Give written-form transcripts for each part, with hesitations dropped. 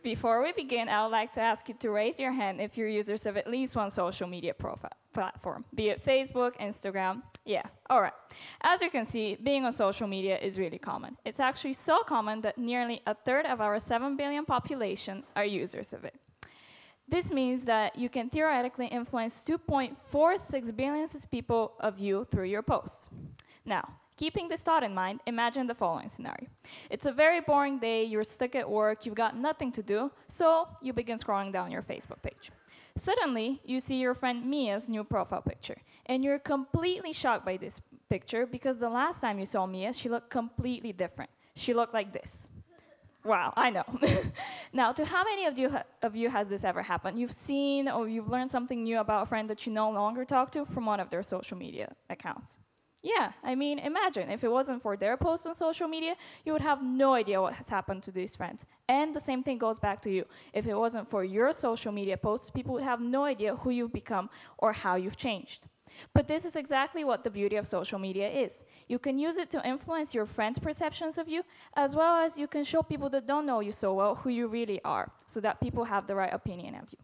Before we begin, I would like to ask you to raise your hand if you're users of at least one social media platform, be it Facebook, Instagram. Yeah, all right. As you can see, being on social media is really common. It's actually so common that nearly a third of our 7 billion population are users of it. This means that you can theoretically influence 2.46 billion people of you through your posts. Now, keeping this thought in mind, imagine the following scenario. It's a very boring day, you're stuck at work, you've got nothing to do, so you begin scrolling down your Facebook page. Suddenly, you see your friend Mia's new profile picture, and you're completely shocked by this picture because the last time you saw Mia, she looked completely different. She looked like this. Wow, I know. Now, to how many of you has this ever happened? You've seen or you've learned something new about a friend that you no longer talk to from one of their social media accounts? Yeah, I mean, imagine if it wasn't for their posts on social media, you would have no idea what has happened to these friends. And the same thing goes back to you. If it wasn't for your social media posts, people would have no idea who you've become or how you've changed. But this is exactly what the beauty of social media is. You can use it to influence your friends' perceptions of you, as well as you can show people that don't know you so well who you really are, so that people have the right opinion of you.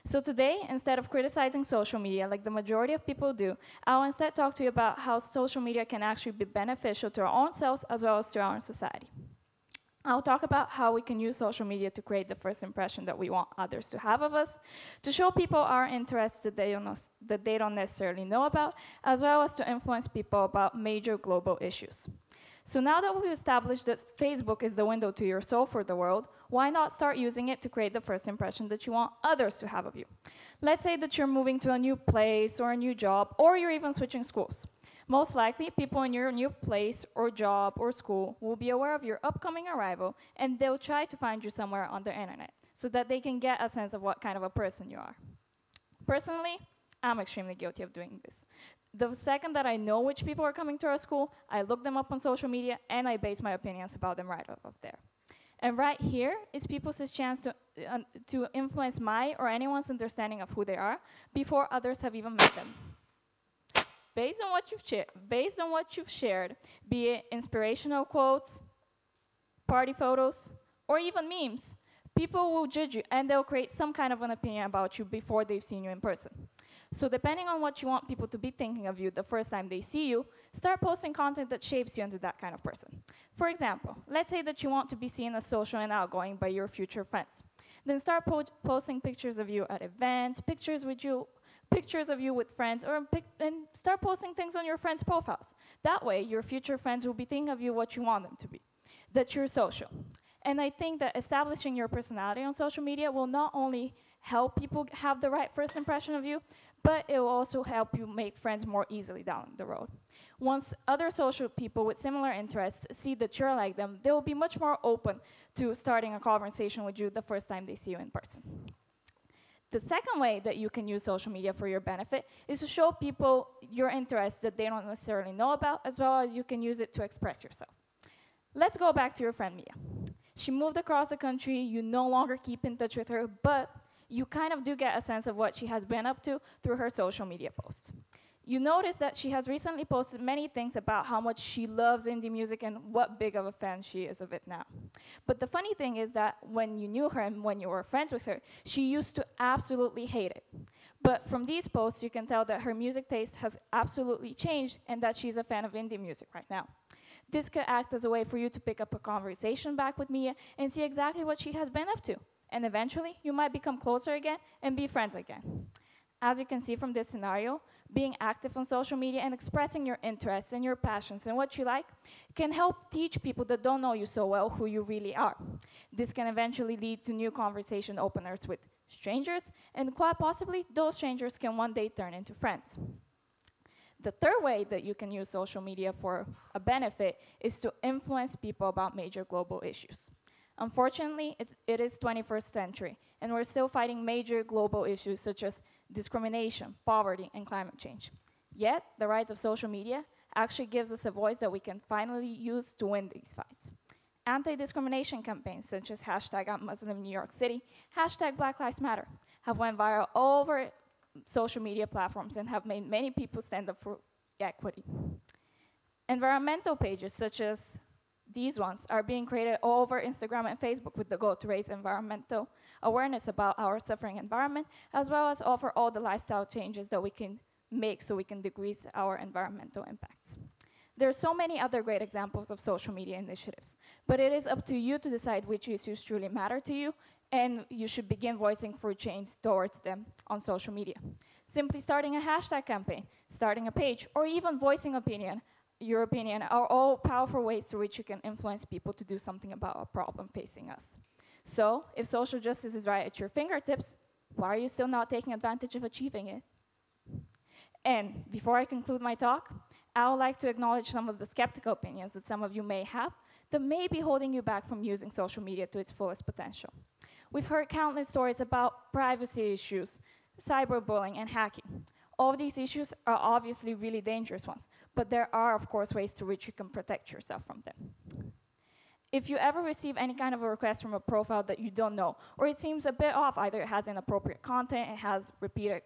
So today, instead of criticizing social media like the majority of people do, I'll instead talk to you about how social media can actually be beneficial to our own selves as well as to our own society. I'll talk about how we can use social media to create the first impression that we want others to have of us, to show people our interests that they don't necessarily know about, as well as to influence people about major global issues. So now that we've established that Facebook is the window to your soul for the world, why not start using it to create the first impression that you want others to have of you? Let's say that you're moving to a new place or a new job, or you're even switching schools. Most likely, people in your new place or job or school will be aware of your upcoming arrival, and they'll try to find you somewhere on the internet so that they can get a sense of what kind of a person you are. Personally, I'm extremely guilty of doing this. The second that I know which people are coming to our school, I look them up on social media, and I base my opinions about them right up there. And right here is people's chance to influence my or anyone's understanding of who they are before others have even met them. Based on what you've shared, be it inspirational quotes, party photos, or even memes, people will judge you and they'll create some kind of an opinion about you before they've seen you in person. So depending on what you want people to be thinking of you the first time they see you, start posting content that shapes you into that kind of person. For example, let's say that you want to be seen as social and outgoing by your future friends. Then start posting pictures of you at events, pictures of you with friends, and start posting things on your friends' profiles. That way, your future friends will be thinking of you what you want them to be, that you're social. And I think that establishing your personality on social media will not only help people have the right first impression of you, but it will also help you make friends more easily down the road. Once other social people with similar interests see that you're like them, they will be much more open to starting a conversation with you the first time they see you in person. The second way that you can use social media for your benefit is to show people your interests that they don't necessarily know about, as well as you can use it to express yourself. Let's go back to your friend Mia. She moved across the country, you no longer keep in touch with her, but you kind of do get a sense of what she has been up to through her social media posts. You notice that she has recently posted many things about how much she loves indie music and what big of a fan she is of it now. But the funny thing is that when you knew her and when you were friends with her, she used to absolutely hate it. But from these posts, you can tell that her music taste has absolutely changed and that she's a fan of indie music right now. This could act as a way for you to pick up a conversation back with Mia and see exactly what she has been up to. And eventually, you might become closer again and be friends again. As you can see from this scenario, being active on social media and expressing your interests and your passions and what you like can help teach people that don't know you so well who you really are. This can eventually lead to new conversation openers with strangers, and quite possibly, those strangers can one day turn into friends. The third way that you can use social media for a benefit is to influence people about major global issues. Unfortunately, it is 21st century, and we're still fighting major global issues such as discrimination, poverty, and climate change. Yet, the rise of social media actually gives us a voice that we can finally use to win these fights. Anti-discrimination campaigns such as #I'mMuslimNewYorkCity, #BlackLivesMatter have went viral all over social media platforms and have made many people stand up for equity. Environmental pages such as These ones are being created all over Instagram and Facebook with the goal to raise environmental awareness about our suffering environment, as well as offer all the lifestyle changes that we can make so we can decrease our environmental impacts. There are so many other great examples of social media initiatives, but it is up to you to decide which issues truly matter to you, and you should begin voicing for change towards them on social media. Simply starting a hashtag campaign, starting a page, or even voicing your opinion are all powerful ways through which you can influence people to do something about a problem facing us. So, if social justice is right at your fingertips, why are you still not taking advantage of achieving it? And before I conclude my talk, I would like to acknowledge some of the skeptical opinions that some of you may have that may be holding you back from using social media to its fullest potential. We've heard countless stories about privacy issues, cyberbullying, and hacking. All of these issues are obviously really dangerous ones, but there are, of course, ways to which you can protect yourself from them. If you ever receive any kind of a request from a profile that you don't know, or it seems a bit off, either it has inappropriate content, it has repeated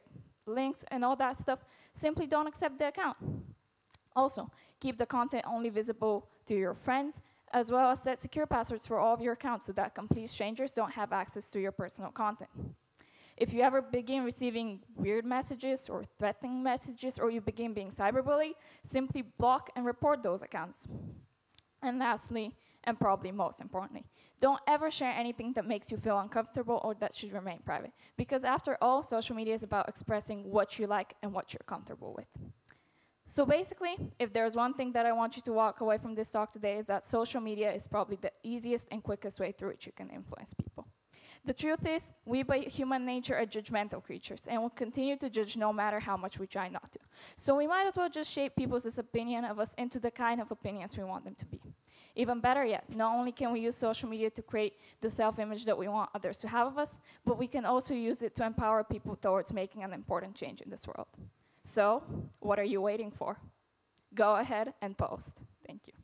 links, and all that stuff, simply don't accept the account. Also, keep the content only visible to your friends, as well as set secure passwords for all of your accounts so that complete strangers don't have access to your personal content. If you ever begin receiving weird messages or threatening messages, or you begin being cyberbullied, simply block and report those accounts. And lastly, and probably most importantly, don't ever share anything that makes you feel uncomfortable or that should remain private. Because after all, social media is about expressing what you like and what you're comfortable with. So basically, if there's one thing that I want you to walk away from this talk today, is that social media is probably the easiest and quickest way through which you can influence people. The truth is, we by human nature are judgmental creatures, and will continue to judge no matter how much we try not to. So we might as well just shape people's opinion of us into the kind of opinions we want them to be. Even better yet, not only can we use social media to create the self-image that we want others to have of us, but we can also use it to empower people towards making an important change in this world. So, what are you waiting for? Go ahead and post. Thank you.